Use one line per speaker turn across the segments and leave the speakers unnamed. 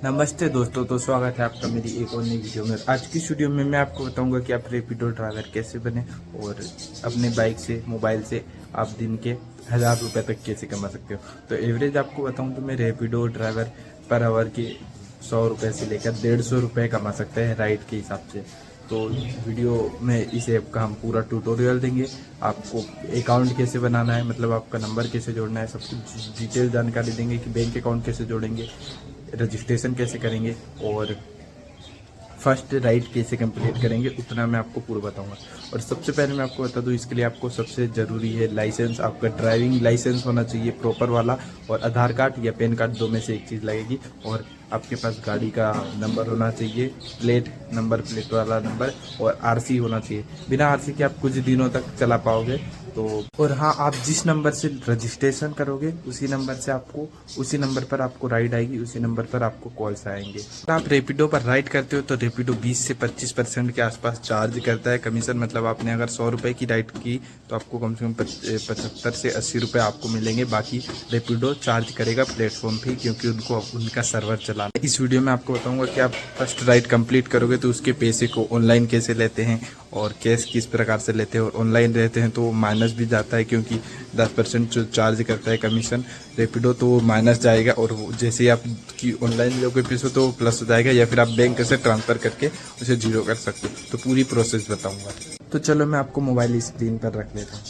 नमस्ते दोस्तों, तो स्वागत है आपका मेरी एक और नई वीडियो में। आज की वीडियो में मैं आपको बताऊंगा कि आप रैपिडो ड्राइवर कैसे बने और अपने बाइक से मोबाइल से आप दिन के 1000 रुपये तक कैसे कमा सकते हो। तो एवरेज आपको बताऊं तो मैं रैपिडो ड्राइवर पर आवर के 100 रुपये से लेकर 150 रुपये कमा सकते हैं राइड के हिसाब से। तो वीडियो में इस ऐप का हम पूरा ट्यूटोरियल देंगे। आपको अकाउंट कैसे बनाना है, मतलब आपका नंबर कैसे जोड़ना है, सब कुछ डिटेल जानकारी देंगे कि बैंक अकाउंट कैसे जोड़ेंगे, रजिस्ट्रेशन कैसे करेंगे और फर्स्ट राइड कैसे कंप्लीट करेंगे, उतना मैं आपको पूरा बताऊंगा। और सबसे पहले मैं आपको बता दूं, इसके लिए आपको सबसे ज़रूरी है लाइसेंस। आपका ड्राइविंग लाइसेंस होना चाहिए प्रॉपर वाला, और आधार कार्ड या पैन कार्ड, दो में से एक चीज़ लगेगी। और आपके पास गाड़ी का नंबर होना चाहिए, प्लेट वाला नंबर, और आरसी होना चाहिए। बिना आरसी के आप कुछ दिनों तक चला पाओगे। तो और हाँ, आप जिस नंबर से रजिस्ट्रेशन करोगे उसी नंबर पर आपको राइड आएगी, उसी नंबर पर आपको कॉल्स आएंगे। अगर आप रैपिडो पर राइड करते हो तो रैपिडो 20 से 25% के आसपास चार्ज करता है कमीशन। मतलब आपने अगर 100 रुपये की राइड की तो आपको कम से कम 75 से 80 रुपये आपको मिलेंगे। बाकी रैपिडो चार्ज करेगा प्लेटफॉर्म पे, क्योंकि उनका सर्वर चलाना है। इस वीडियो में आपको बताऊंगा कि आप फर्स्ट राइड कंप्लीट करोगे तो उसके पैसे को ऑनलाइन कैसे लेते हैं और कैश किस प्रकार से लेते हैं। और ऑनलाइन रहते हैं तो माइनस भी जाता है, क्योंकि 10% जो चार्ज करता है कमीशन रैपिडो, तो वो माइनस जाएगा। और जैसे ही आप की ऑनलाइन लोगे पैसे तो प्लस हो जाएगा, या फिर आप बैंक से ट्रांसफ़र करके उसे जीरो कर सकते हो। तो पूरी प्रोसेस बताऊंगा। तो चलो मैं आपको मोबाइल स्क्रीन पर रख लेता हूँ।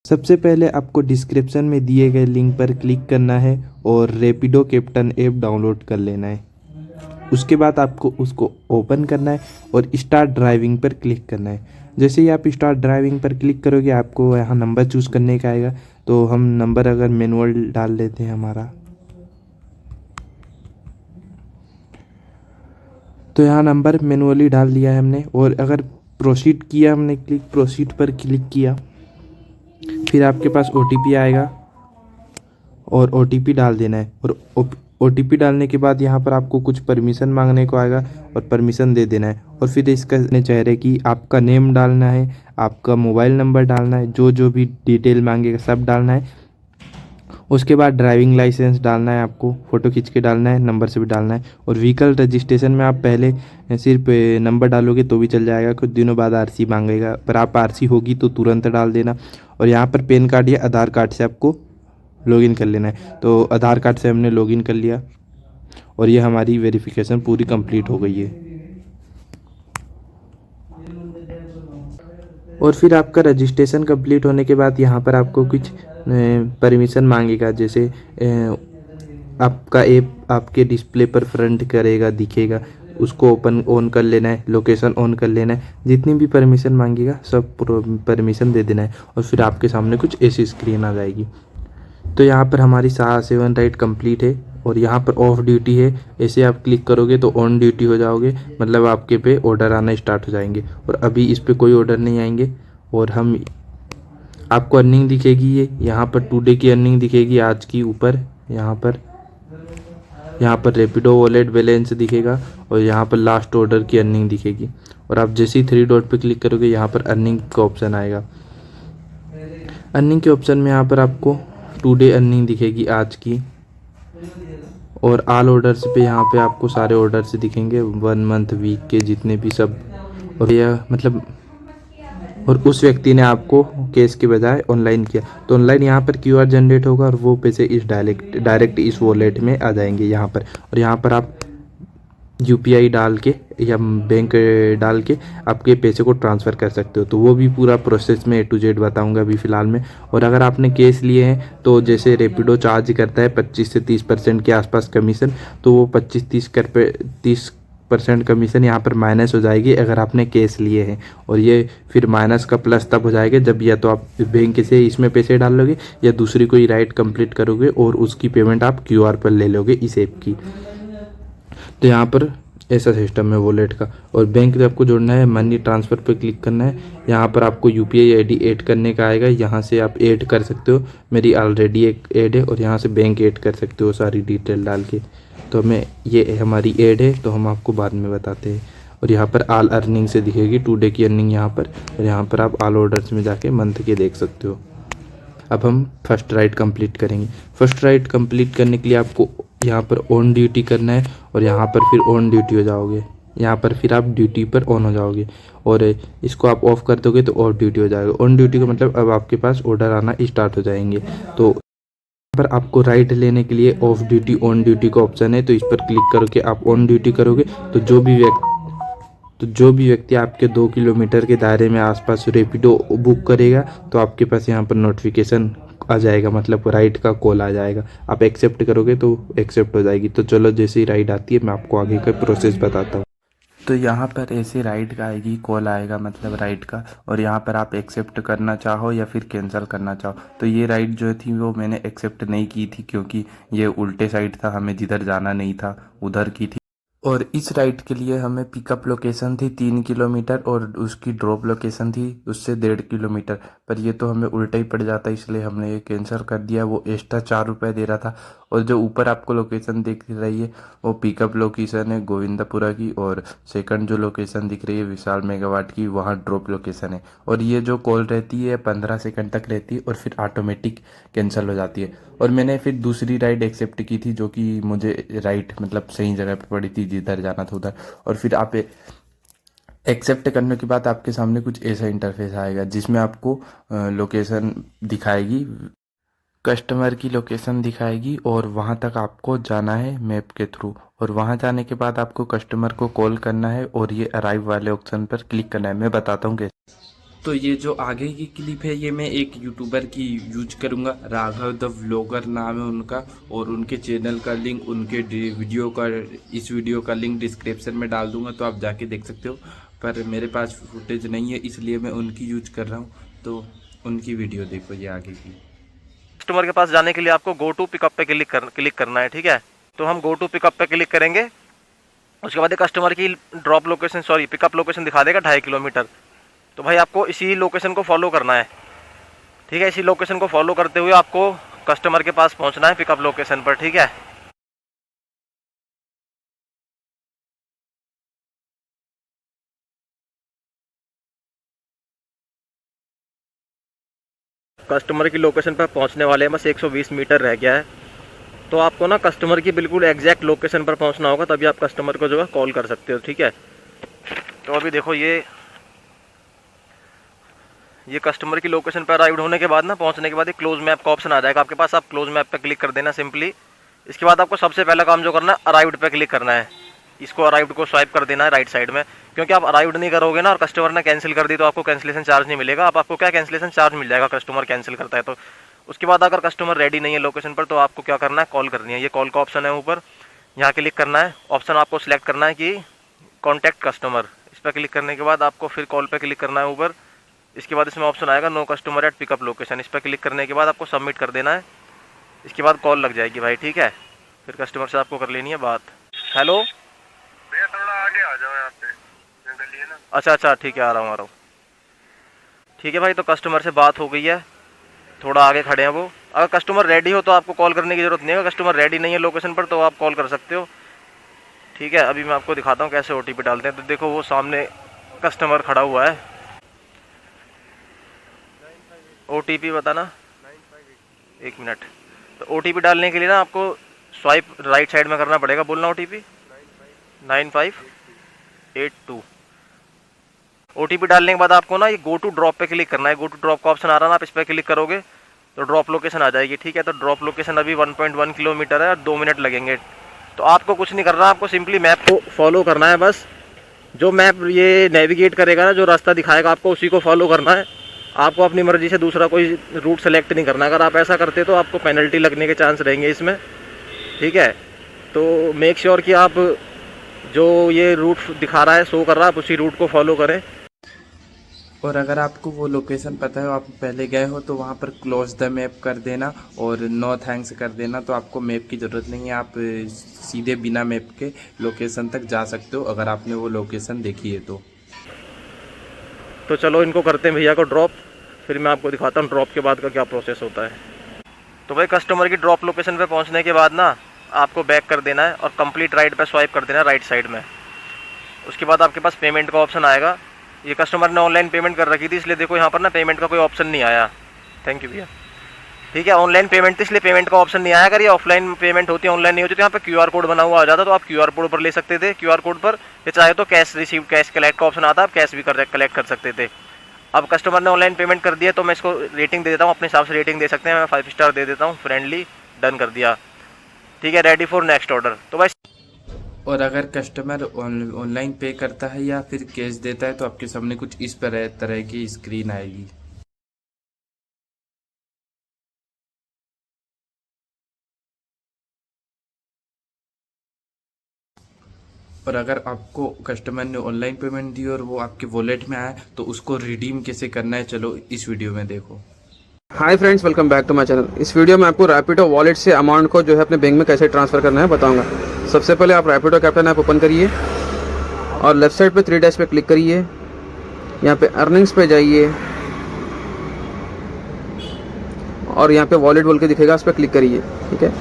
सबसे पहले आपको डिस्क्रिप्शन में दिए गए लिंक पर क्लिक करना है और रैपिडो कैप्टन ऐप डाउनलोड कर लेना है। उसके बाद आपको उसको ओपन करना है और स्टार्ट ड्राइविंग पर क्लिक करना है। जैसे ही आप स्टार्ट ड्राइविंग पर क्लिक करोगे आपको यहाँ नंबर चूज़ करने का आएगा। तो हम नंबर अगर मैनुअल डाल लेते हैं हमारा, तो यहाँ नंबर मैनुअली डाल दिया है हमने। और अगर प्रोसीड किया हमने, प्रोसीड पर क्लिक किया, फिर आपके पास OTP आएगा और OTP डाल देना है। और OTP डालने के बाद यहाँ पर आपको कुछ परमिशन मांगने को आएगा और परमिशन दे देना है। और फिर इसका चेहरे की आपका नेम डालना है, आपका मोबाइल नंबर डालना है, जो जो भी डिटेल मांगेगा सब डालना है। उसके बाद ड्राइविंग लाइसेंस डालना है, आपको फ़ोटो खींच के डालना है, नंबर से भी डालना है। और व्हीकल रजिस्ट्रेशन में आप पहले सिर्फ नंबर डालोगे तो भी चल जाएगा, कुछ दिनों बाद RC मांगेगा, पर आप RC होगी तो तुरंत डाल देना। और यहाँ पर पैन कार्ड या आधार कार्ड से आपको लॉगिन कर लेना है। तो आधार कार्ड से हमने लॉगिन कर लिया और ये हमारी वेरिफिकेशन पूरी कंप्लीट हो गई है। और फिर आपका रजिस्ट्रेशन कंप्लीट होने के बाद यहाँ पर आपको कुछ परमिशन मांगेगा। जैसे आपका ऐप आपके डिस्प्ले पर फ्रंट करेगा, दिखेगा, उसको ओपन ऑन कर लेना है, लोकेशन ऑन कर लेना है। जितनी भी परमिशन मांगेगा सब परमिशन दे देना है। और फिर आपके सामने कुछ ऐसी स्क्रीन आ जाएगी। तो यहाँ पर हमारी 7 राइड कंप्लीट है और यहाँ पर ऑफ ड्यूटी है। ऐसे आप क्लिक करोगे तो ऑन ड्यूटी हो जाओगे, मतलब आपके पे ऑर्डर आना स्टार्ट हो जाएंगे। और अभी इस पे कोई ऑर्डर नहीं आएंगे। और हम आपको अर्निंग दिखेगी, ये यहाँ पर टुडे की अर्निंग दिखेगी आज की ऊपर। यहाँ पर रैपिडो वॉलेट बैलेंस दिखेगा और यहाँ पर लास्ट ऑर्डर की अर्निंग दिखेगी। और आप जैसे ही 3 डॉट पे क्लिक करोगे यहाँ पर अर्निंग का ऑप्शन आएगा। अर्निंग के ऑप्शन में यहाँ पर आपको टुडे अर्निंग दिखेगी आज की। और ऑल ऑर्डर्स पे यहाँ पे आपको सारे ऑर्डर्स दिखेंगे, 1 मंथ, वीक के जितने भी सब। और यह मतलब, और उस व्यक्ति ने आपको कैश के बजाय ऑनलाइन किया तो ऑनलाइन यहाँ पर QR जनरेट होगा और वो पैसे इस डायरेक्ट इस वॉलेट में आ जाएंगे यहाँ पर। और यहाँ पर आप UPI डाल के या बैंक डाल के आपके पैसे को ट्रांसफ़र कर सकते हो। तो वो भी पूरा प्रोसेस में A to Z बताऊंगा अभी फ़िलहाल में। और अगर आपने कैश लिए हैं तो जैसे रैपिडो चार्ज करता है 25 से 30% के आसपास कमीशन, तो वो 30% कमीशन यहाँ पर माइनस हो जाएगी अगर आपने कैश लिए हैं। और ये फिर माइनस का प्लस तब हो जाएगा जब या तो आप बैंक से इसमें पैसे डाल लोगे या दूसरी कोई राइड कंप्लीट करोगे और उसकी पेमेंट आप QR पर ले लोगे इस ऐप की। तो यहाँ पर ऐसा सिस्टम है वॉलेट का। और बैंक से आपको जोड़ना है, मनी ट्रांसफ़र पे क्लिक करना है। यहाँ पर आपको UPI ID ऐड करने का आएगा, यहाँ से आप ऐड कर सकते हो। मेरी ऑलरेडी एक ऐड है और यहाँ से बैंक ऐड कर सकते हो सारी डिटेल डाल के। तो हमें ये हमारी ऐड है तो हम आपको बाद में बताते हैं। और यहाँ पर ऑल अर्निंग से दिखेगी टुडे की अर्निंग यहाँ पर। और यहाँ पर आप ऑल ऑर्डर्स में जाके मंथ के देख सकते हो। अब हम फर्स्ट राइड कंप्लीट करेंगे। फर्स्ट राइड कंप्लीट करने के लिए आपको यहाँ पर ऑन ड्यूटी करना है और यहाँ पर फिर ऑन ड्यूटी हो जाओगे। यहाँ पर फिर आप ड्यूटी पर ऑन हो जाओगे और इसको आप ऑफ कर दोगे तो ऑफ ड्यूटी हो जाएगा। ऑन ड्यूटी का मतलब अब आपके पास ऑर्डर आना स्टार्ट हो जाएंगे। तो यहाँ पर आपको राइड लेने के लिए ऑफ ड्यूटी ऑन ड्यूटी का ऑप्शन है, तो इस पर क्लिक करके आप ऑन ड्यूटी करोगे तो जो भी व्यक्ति आपके 2 किलोमीटर के दायरे में आसपास रैपिडो बुक करेगा तो आपके पास यहाँ पर नोटिफिकेशन आ जाएगा, मतलब राइड का कॉल आ जाएगा। आप एक्सेप्ट करोगे तो एक्सेप्ट हो जाएगी। तो चलो जैसे ही राइड आती है मैं आपको आगे का प्रोसेस बताता हूँ। तो यहाँ पर ऐसे राइड का आएगी, कॉल आएगा मतलब राइड का, और यहाँ पर आप एक्सेप्ट करना चाहो या फिर कैंसिल करना चाहो। तो ये राइड जो थी वो मैंने एक्सेप्ट नहीं की थी क्योंकि ये उल्टे साइड था, हमें जिधर जाना नहीं था उधर की थी। और इस राइड के लिए हमें पिकअप लोकेशन थी 3 किलोमीटर और उसकी ड्रॉप लोकेशन थी उससे 1.5 किलोमीटर, पर ये तो हमें उल्टा ही पड़ जाता, इसलिए हमने ये कैंसिल कर दिया। वो एक्स्ट्रा 4 रुपये दे रहा था। और जो ऊपर आपको लोकेशन दिख रही है वो पिकअप लोकेशन है गोविंदापुरा की, और सेकंड जो लोकेशन दिख रही है विशाल मेगावाट की, वहाँ ड्रॉप लोकेशन है। और ये जो कॉल रहती है 15 सेकंड तक रहती है और फिर ऑटोमेटिक कैंसिल हो जाती है। और मैंने फिर दूसरी राइड एक्सेप्ट की थी जो कि मुझे राइट मतलब सही जगह पे पड़ी थी जिधर जाना था उधर। और फिर आप एक्सेप्ट करने के बाद आपके सामने कुछ ऐसा इंटरफेस आएगा जिसमें आपको लोकेशन दिखाएगी, कस्टमर की लोकेशन दिखाएगी और वहाँ तक आपको जाना है मैप के थ्रू। और वहाँ जाने के बाद आपको कस्टमर को कॉल करना है और ये अराइव वाले ऑप्शन पर क्लिक करना है। मैं बताता हूँ कैसे। तो ये जो आगे की क्लिप है ये मैं एक यूट्यूबर की यूज करूँगा, राघव द व्लॉगर नाम है उनका, और उनके चैनल का लिंक, उनके वीडियो का, इस वीडियो का लिंक डिस्क्रिप्शन में डाल दूँगा तो आप जाके देख सकते हो। पर मेरे पास फुटेज नहीं है इसलिए मैं उनकी यूज कर रहा हूँ। तो उनकी वीडियो देखो ये आगे की।
कस्टमर के पास जाने के लिए आपको गो टू पिकअप पे क्लिक करना है, ठीक है। तो हम गो टू पिकअप पे क्लिक करेंगे, उसके बाद कस्टमर की ड्रॉप लोकेशन पिकअप लोकेशन दिखा देगा 2.5 किलोमीटर। तो भाई आपको इसी लोकेशन को फॉलो करना है, ठीक है। इसी लोकेशन को फॉलो करते हुए आपको कस्टमर के पास पहुंचना है पिकअप लोकेशन पर, ठीक है। कस्टमर की लोकेशन पर पहुंचने वाले हैं, बस 120 मीटर रह गया है। तो आपको ना कस्टमर की बिल्कुल एग्जैक्ट लोकेशन पर पहुंचना होगा, तभी आप कस्टमर को जो है कॉल कर सकते हो, ठीक है। तो अभी देखो ये कस्टमर की लोकेशन पर अराइव्ड होने के बाद ना, पहुंचने के बाद एक क्लोज मैप का ऑप्शन आ जाएगा आपके पास। आप क्लोज मैप पे क्लिक कर देना सिंपली। इसके बाद आपको सबसे पहला काम जो करना है अराइव्ड पे क्लिक करना है। इसको अराइव्ड को स्वाइप कर देना है राइट साइड में, क्योंकि आप अराइव्ड नहीं करोगे ना और कस्टमर ने कैंसिल कर दी तो आपको कैंसिलेशन चार्ज नहीं मिलेगा। अब आपको क्या कैंसिलेशन चार्ज मिल जाएगा, कस्टमर कैंसिल करता है तो। उसके बाद अगर कस्टमर रेडी नहीं है लोकेशन पर तो आपको क्या करना है, कॉल करनी है। ये कॉल का ऑप्शन है ऊपर, यहाँ क्लिक करना है। ऑप्शन आपको सिलेक्ट करना है कि कॉन्टैक्ट कस्टमर, इस पर क्लिक करने के बाद आपको फिर कॉल पर क्लिक करना है ऊपर। इसके बाद इसमें ऑप्शन आएगा no customer at pickup location, इस पर क्लिक करने के बाद आपको सबमिट कर देना है। इसके बाद कॉल लग जाएगी भाई, ठीक है। फिर कस्टमर से आपको कर लेनी है बात। हेलो
भैया थोड़ा आगे आ जाओ, यहाँ पे गली है ना।
अच्छा ठीक है, आ रहा हूँ। ठीक है भाई, तो कस्टमर से बात हो गई है, थोड़ा आगे खड़े हैं वो। अगर कस्टमर रेडी हो तो आपको कॉल करने की ज़रूरत नहीं है, कस्टमर रेडी नहीं है लोकेशन पर तो आप कॉल कर सकते हो, ठीक है। अभी मैं आपको दिखाता हूँ कैसे OTP डालते हैं। तो देखो वो सामने कस्टमर खड़ा हुआ है, OTP बताना, 1 मिनट। तो OTP डालने के लिए ना आपको स्वाइप राइट साइड में करना पड़ेगा, बोलना OTP 9582। OTP डालने के बाद आपको ना ये गो टू ड्रॉप पे क्लिक करना है। गो टू ड्रॉप का ऑप्शन आ रहा है ना, आप इस पर क्लिक करोगे तो ड्रॉप लोकेशन आ जाएगी, ठीक है। तो ड्रॉप लोकेशन अभी 1.1 किलोमीटर है और 2 मिनट लगेंगे। तो आपको कुछ नहीं करना, आपको सिंपली मैप को फॉलो करना है बस। जो मैप ये नेविगेट करेगा ना, जो रास्ता दिखाएगा आपको, उसी को फॉलो करना है। आपको अपनी मर्जी से दूसरा कोई रूट सेलेक्ट नहीं करना। अगर आप ऐसा करते तो आपको पेनल्टी लगने के चांस रहेंगे इसमें, ठीक है। तो मेक श्योर कि आप जो ये रूट दिखा रहा है, शो कर रहा है, आप उसी रूट को फॉलो करें।
और अगर आपको वो लोकेशन पता है, आप पहले गए हो, तो वहाँ पर क्लोज द मैप कर देना और नो थैंक्स कर देना। तो आपको मैप की ज़रूरत नहीं है, आप सीधे बिना मैप के लोकेशन तक जा सकते हो अगर आपने वो लोकेशन देखी है तो
चलो इनको करते हैं भैया को ड्रॉप, फिर मैं आपको दिखाता हूँ ड्रॉप के बाद का क्या प्रोसेस होता है। तो भाई कस्टमर की ड्रॉप लोकेशन पे पहुँचने के बाद ना आपको बैक कर देना है और कंप्लीट राइड पे स्वाइप कर देना है राइट साइड में। उसके बाद आपके पास पेमेंट का ऑप्शन आएगा। ये कस्टमर ने ऑनलाइन पेमेंट कर रखी थी, इसलिए देखो यहाँ पर ना पेमेंट का कोई ऑप्शन नहीं आया। थैंक यू भैया। ठीक है। ऑनलाइन पेमेंट थी इसलिए पेमेंट का ऑप्शन नहीं आया। अगर ये ऑफलाइन पेमेंट होती, ऑनलाइन नहीं होती, तो यहाँ पे QR कोड बना हुआ आ जाता, तो आप QR कोड पर ले सकते थे, QR कोड पर। या चाहे तो कैश रिसीव, कैश कलेक्ट का ऑप्शन आता, आप कैश भी कलेक्ट कर सकते थे। अब कस्टमर ने ऑनलाइन पेमेंट कर दिया तो मैं इसको रेटिंग दे देता हूँ, अपने हिसाब से रेटिंग दे सकते हैं, मैं 5 स्टार दे देता हूँ, फ्रेंडली, डन कर दिया। ठीक है, रेडी फॉर नेक्स्ट ऑर्डर। तो भाई,
और अगर कस्टमर ऑनलाइन पे करता है या फिर कैश देता है तो आपके सामने कुछ इस तरह की स्क्रीन आएगी। और अगर आपको कस्टमर ने ऑनलाइन पेमेंट दी और वो आपके वॉलेट में आया तो उसको रिडीम कैसे करना है, चलो इस वीडियो में देखो।
Hi friends, welcome back to my channel. इस वीडियो में आपको रैपिडो वॉलेट से अमाउंट को जो है अपने बैंक में कैसे ट्रांसफ़र करना है बताऊंगा। सबसे पहले आप रैपिडो कैप्टन ऐप ओपन करिए और लेफ्ट साइड पे 3 डैश पे क्लिक करिए। यहाँ पे अर्निंग्स पे जाइए और यहाँ पे वॉलेट बोल के दिखेगा, उस पर क्लिक करिए। ठीक है,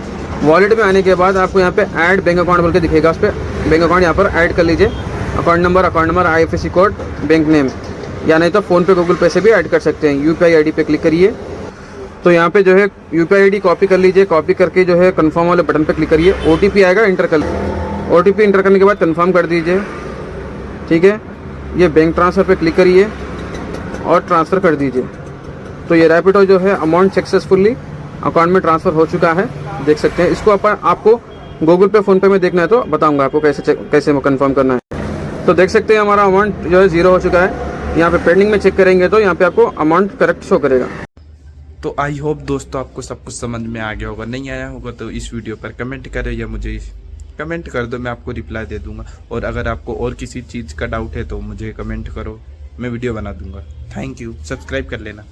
वॉलेट में आने के बाद आपको यहाँ पे ऐड बैंक अकाउंट बोल के दिखेगा, उस पर बैंक अकाउंट यहाँ पर ऐड कर लीजिए। Account number, IFSC code, bank name, या नहीं तो फ़ोन पे, गूगल पे से भी ऐड कर सकते हैं। UPI ID पे क्लिक करिए। तो यहाँ पे जो है UPI ID कॉपी कर लीजिए। कॉपी करके जो है कन्फर्म वाले बटन पे क्लिक करिए। OTP आएगा, इंटर कर लीजिए। OTP इंटर करने के बाद कन्फर्म कर दीजिए। ठीक है, ये बैंक ट्रांसफ़र पे क्लिक करिए और ट्रांसफ़र कर दीजिए। तो ये रैपिडो जो है अमाउंट सक्सेसफुली अकाउंट में ट्रांसफ़र हो चुका है, देख सकते हैं। इसको आपको गूगल पे, फ़ोन पे में देखना है तो बताऊँगा आपको कैसे कन्फर्म करना है। तो देख सकते हैं हमारा अमाउंट जो है 0 हो चुका है। यहाँ पे पेंडिंग में चेक करेंगे तो यहाँ पे आपको अमाउंट करेक्ट शो करेगा।
तो आई होप दोस्तों आपको सब कुछ समझ में आ गया होगा। नहीं आया होगा तो इस वीडियो पर कमेंट करें या मुझे कमेंट कर दो, मैं आपको रिप्लाई दे दूंगा। और अगर आपको और किसी चीज़ का डाउट है तो मुझे कमेंट करो, मैं वीडियो बना दूंगा। थैंक यू, सब्सक्राइब कर लेना।